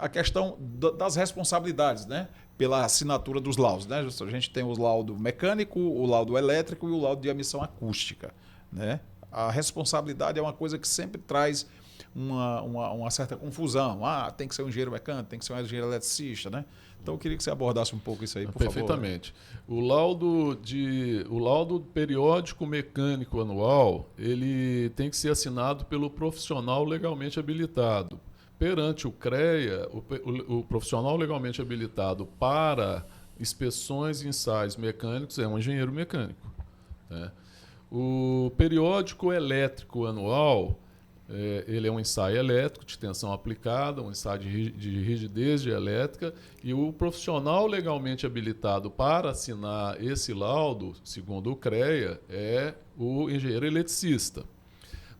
a questão das responsabilidades, né? Pela assinatura dos laudos, né? A gente tem o laudo mecânico, o laudo elétrico e o laudo de emissão acústica, né? A responsabilidade é uma coisa que sempre traz uma certa confusão. Tem que ser um engenheiro mecânico, tem que ser um engenheiro eletricista, né? Então eu queria que você abordasse um pouco isso aí, por favor. Perfeitamente. O laudo periódico mecânico anual, ele tem que ser assinado pelo profissional legalmente habilitado. Perante o CREA, o profissional legalmente habilitado para inspeções e ensaios mecânicos é um engenheiro mecânico, né? O periódico elétrico anual, ele é um ensaio elétrico de tensão aplicada, um ensaio de rigidez de elétrica, e o profissional legalmente habilitado para assinar esse laudo, segundo o CREA, é o engenheiro eletricista.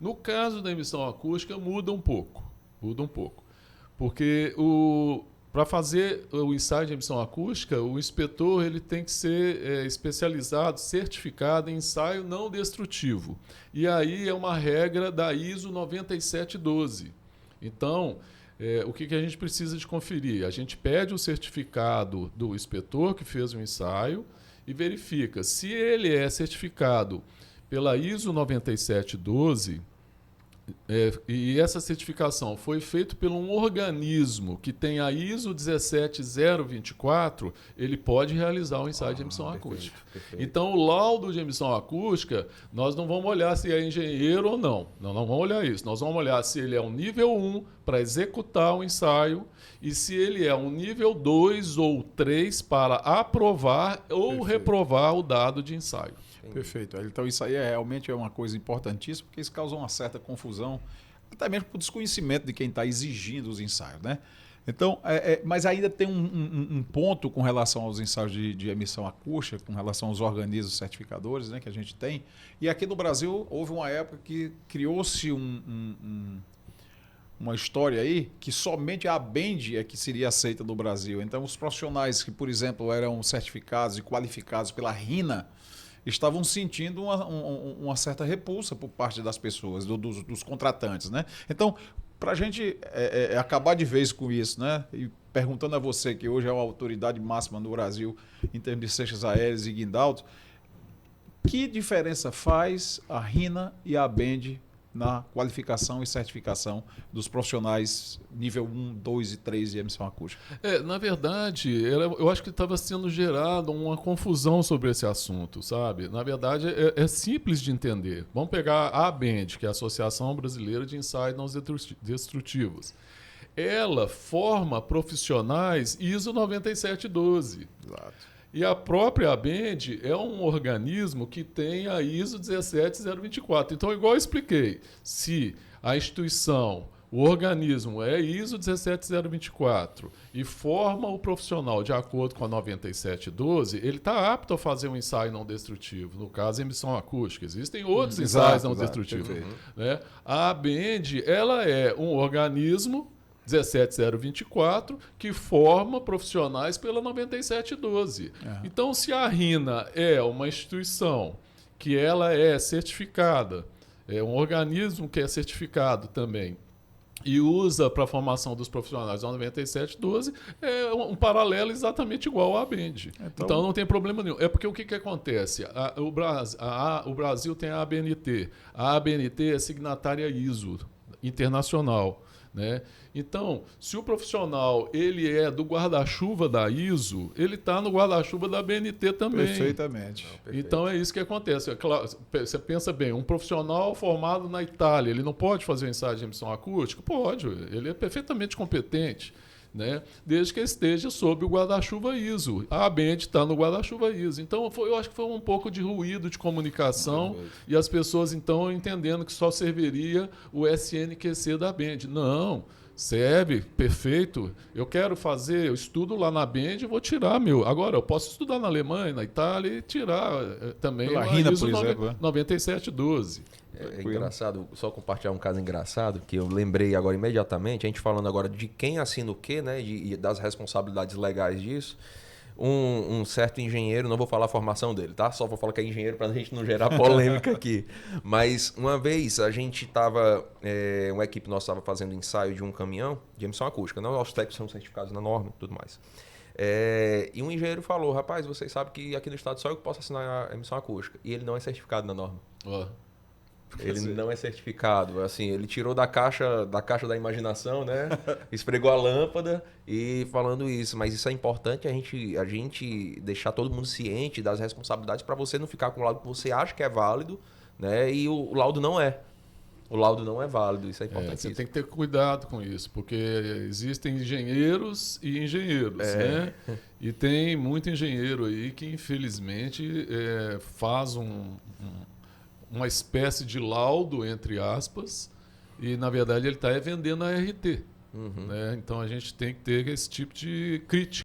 No caso da emissão acústica, muda um pouco, porque para fazer o ensaio de emissão acústica, o inspetor ele tem que ser especializado, certificado em ensaio não destrutivo. E aí é uma regra da ISO 9712. Então, o que a gente precisa de conferir? A gente pede o certificado do inspetor que fez o ensaio e verifica se ele é certificado pela ISO 9712. E essa certificação foi feita por um organismo que tem a ISO 17024, ele pode realizar o ensaio de emissão acústica. Perfeito. Então, o laudo de emissão acústica, nós não vamos olhar se é engenheiro ou não. Não vamos olhar isso. Nós vamos olhar se ele é um nível 1 para executar o ensaio e se ele é um nível 2 ou 3 para aprovar ou reprovar o dado de ensaio. Perfeito. Então isso aí realmente é uma coisa importantíssima, porque isso causa uma certa confusão, até mesmo por desconhecimento de quem está exigindo os ensaios, né? Então, mas ainda tem um ponto com relação aos ensaios de emissão acústica, com relação aos organismos certificadores, né, que a gente tem. E aqui no Brasil houve uma época que criou-se uma história aí que somente a ABEND é que seria aceita no Brasil. Então, os profissionais que, por exemplo, eram certificados e qualificados pela RINA, estavam sentindo uma certa repulsa por parte das pessoas, dos contratantes, né? Então, para a gente acabar de vez com isso, né? E perguntando a você, que hoje é a autoridade máxima no Brasil em termos de cestas aéreas e guindaldos, que diferença faz a RINA e a ABEND na qualificação e certificação dos profissionais nível 1, 2 e 3 de emissão acústica? Na verdade, eu acho que estava sendo gerada uma confusão sobre esse assunto, sabe? Na verdade, é simples de entender. Vamos pegar a ABEND, que é a Associação Brasileira de Ensaios Não Destrutivos. Ela forma profissionais ISO 9712. Exato. E a própria ABEND é um organismo que tem a ISO 17024. Então, igual eu expliquei, se a instituição, o organismo é ISO 17024 e forma o profissional de acordo com a 9712, ele está apto a fazer um ensaio não destrutivo, no caso, emissão acústica. Existem outros ensaios não destrutivos. Né? A ABEND, ela é um organismo 17024, que forma profissionais pela 9712. Então, se a RINA é uma instituição que ela é certificada, é um organismo que é certificado também, e usa para a formação dos profissionais a 9712, é um paralelo exatamente igual à ABEND. Então não tem problema nenhum. É porque o que acontece? O Brasil tem a ABNT. A ABNT é signatária ISO internacional. Né? Então, se o profissional ele é do guarda-chuva da ISO, ele está no guarda-chuva da BNT também. Perfeitamente. Então, é isso que acontece. É claro, você pensa bem, um profissional formado na Itália, ele não pode fazer um ensaio de emissão acústica? Pode, ele é perfeitamente competente. Né? Desde que esteja sob o guarda-chuva ISO. A ABEND está no guarda-chuva ISO. Então, eu acho que foi um pouco de ruído de comunicação e as pessoas, então, entendendo que só serviria o SNQC da ABEND. Não, serve, perfeito. Eu quero fazer, eu estudo lá na ABEND e vou tirar meu. Agora, eu posso estudar na Alemanha, na Itália e tirar também a RINA, ISO por exemplo, 9712. É engraçado, só compartilhar um caso engraçado, que eu lembrei agora imediatamente, a gente falando agora de quem assina o quê, né, das responsabilidades legais disso. um certo engenheiro, não vou falar a formação dele, tá? Só vou falar que é engenheiro pra gente não gerar polêmica aqui. Mas uma vez a gente tava, uma equipe nossa estava fazendo ensaio de um caminhão de emissão acústica. Não, os técnicos são certificados na norma e tudo mais. E um engenheiro falou, rapaz, vocês sabem que aqui no estado só eu que posso assinar a emissão acústica. E ele não é certificado na norma. Ó. Ele não é certificado. Assim, ele tirou da caixa da imaginação, né? Esfregou a lâmpada e falando isso. Mas isso é importante a gente deixar todo mundo ciente das responsabilidades para você não ficar com o laudo que você acha que é válido, né? E o laudo não é. O laudo não é válido, isso é importante. Você tem que ter cuidado com isso, porque existem engenheiros e engenheiros, né? E tem muito engenheiro aí que, infelizmente, faz uma espécie de laudo, entre aspas, e, na verdade, ele está vendendo a RT. Né? Então, a gente tem que ter esse tipo de crítica.